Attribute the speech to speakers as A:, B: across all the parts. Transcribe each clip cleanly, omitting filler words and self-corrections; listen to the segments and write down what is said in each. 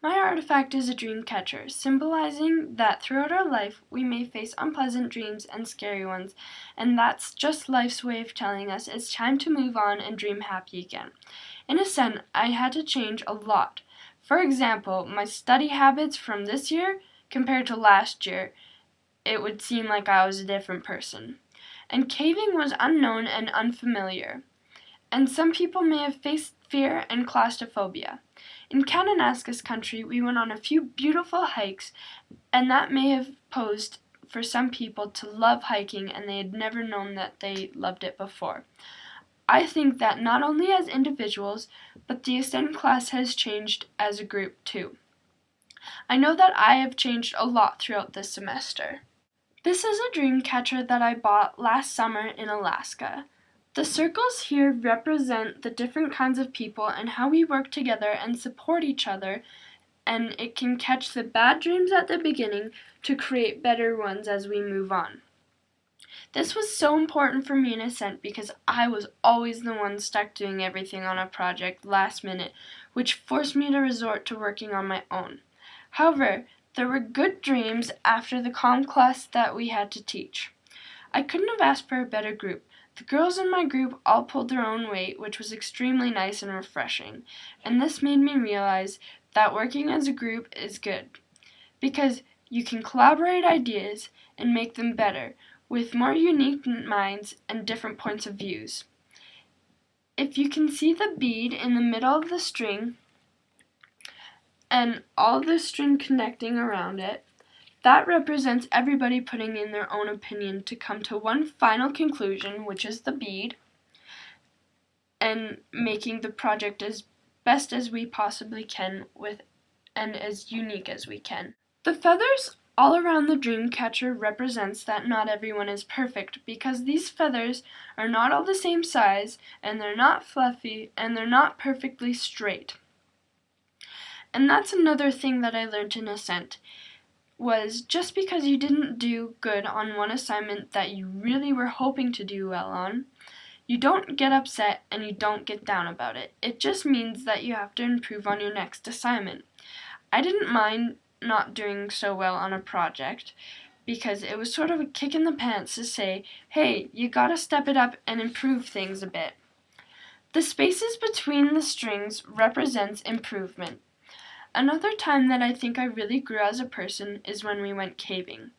A: My artifact is a dream catcher, symbolizing that throughout our life we may face unpleasant dreams and scary ones, and that's just life's way of telling us it's time to move on and dream happy again. In a sense, I had to change a lot. For example, my study habits from this year compared to last year, it would seem like I was a different person. And caving was unknown and unfamiliar, and some people may have faced fear and claustrophobia. In Kananaskis country, we went on a few beautiful hikes, and that may have posed for some people to love hiking and they had never known that they loved it before. I think that not only as individuals, but the Ascent class has changed as a group too. I know that I have changed a lot throughout this semester. This is a dream catcher that I bought last summer in Alaska. The circles here represent the different kinds of people and how we work together and support each other, and it can catch the bad dreams at the beginning to create better ones as we move on. This was so important for me in Ascent because I was always the one stuck doing everything on a project last minute, which forced me to resort to working on my own. However, there were good dreams after the comm class that we had to teach. I couldn't have asked for a better group. The girls in my group all pulled their own weight, which was extremely nice and refreshing, and this made me realize that working as a group is good, because you can collaborate ideas and make them better, with more unique minds and different points of views. If you can see the bead in the middle of the string, and all the string connecting around it, that represents everybody putting in their own opinion to come to one final conclusion, which is the bead, and making the project as best as we possibly can and as unique as we can. The feathers all around the dream catcher represents that not everyone is perfect, because these feathers are not all the same size, and they're not fluffy, and they're not perfectly straight. And that's another thing that I learned in Ascent, was just because you didn't do good on one assignment that you really were hoping to do well on, you don't get upset and you don't get down about it. It just means that you have to improve on your next assignment. I didn't mind not doing so well on a project because it was sort of a kick in the pants to say, hey, you gotta step it up and improve things a bit. The spaces between the strings represents improvement. Another time that I think I really grew as a person is when we went caving.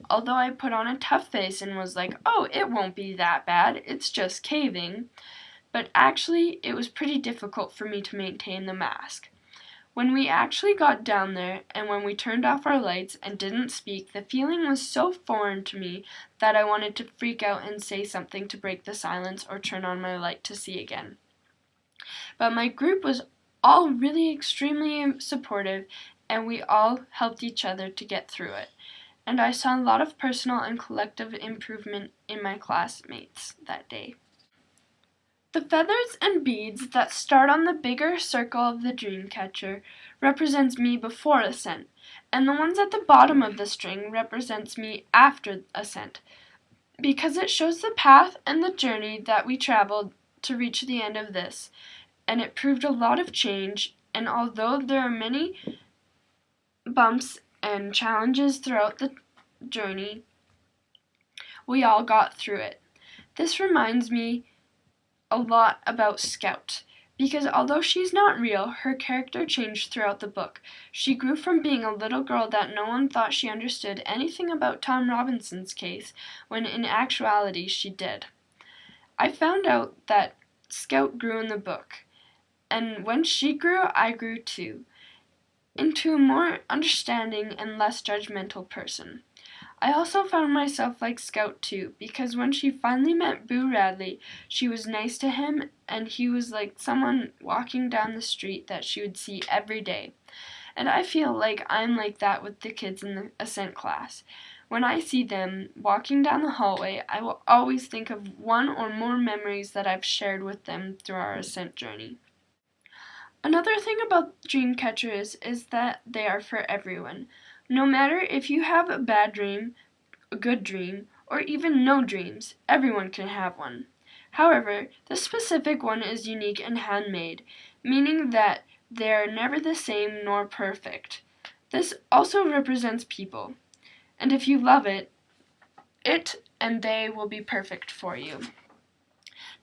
A: Although I put on a tough face and was like, oh, it won't be that bad, it's just caving. But actually, it was pretty difficult for me to maintain the mask. When we actually got down there and when we turned off our lights and didn't speak, the feeling was so foreign to me that I wanted to freak out and say something to break the silence or turn on my light to see again. But my group was all really extremely supportive, and we all helped each other to get through it. And I saw a lot of personal and collective improvement in my classmates that day. The feathers and beads that start on the bigger circle of the dream catcher represents me before Ascent, and the ones at the bottom of the string represents me after Ascent, because it shows the path and the journey that we traveled to reach the end of this. And it proved a lot of change, and although there are many bumps and challenges throughout the journey, we all got through it. This reminds me a lot about Scout, because although she's not real, her character changed throughout the book. She grew from being a little girl that no one thought she understood anything about Tom Robinson's case, when in actuality she did. I found out that Scout grew in the book, and when she grew, I grew too, into a more understanding and less judgmental person. I also found myself like Scout too, because when she finally met Boo Radley, she was nice to him, and he was like someone walking down the street that she would see every day. And I feel like I'm like that with the kids in the Ascent class. When I see them walking down the hallway, I will always think of one or more memories that I've shared with them through our Ascent journey. Another thing about dream catchers is that they are for everyone. No matter if you have a bad dream, a good dream, or even no dreams, everyone can have one. However, this specific one is unique and handmade, meaning that They are never the same nor perfect. This also represents people, and if you love it, it and they will be perfect for you.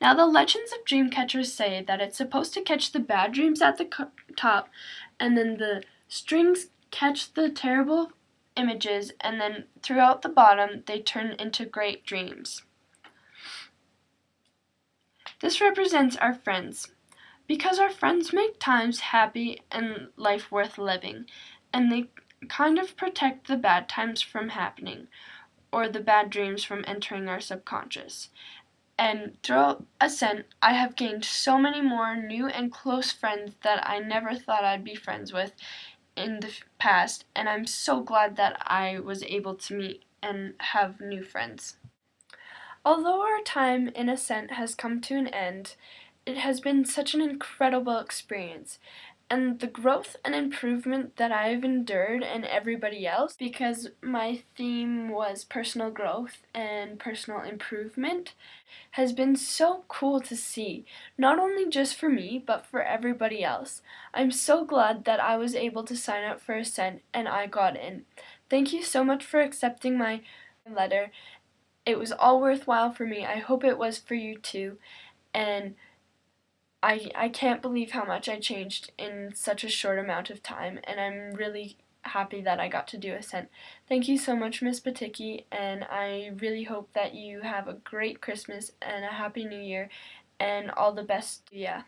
A: Now, the legends of dream catchers say that it's supposed to catch the bad dreams at the top, and then the strings catch the terrible images, and then throughout the bottom they turn into great dreams. This represents our friends, because our friends make times happy and life worth living, and they kind of protect the bad times from happening, or the bad dreams from entering our subconscious. And throughout Ascent, I have gained so many more new and close friends that I never thought I'd be friends with in the past, and I'm so glad that I was able to meet and have new friends. Although our time in Ascent has come to an end, it has been such an incredible experience, and the growth and improvement that I've endured and everybody else, because my theme was personal growth and personal improvement, has been so cool to see, not only just for me, but for everybody else. I'm so glad that I was able to sign up for Ascent and I got in. Thank you so much for accepting my letter. It was all worthwhile for me. I hope it was for you too. And I can't believe how much I changed in such a short amount of time, and I'm really happy that I got to do Ascent. Thank you so much, Miss Batiki, and I really hope that you have a great Christmas and a Happy New Year, and all the best. Yeah.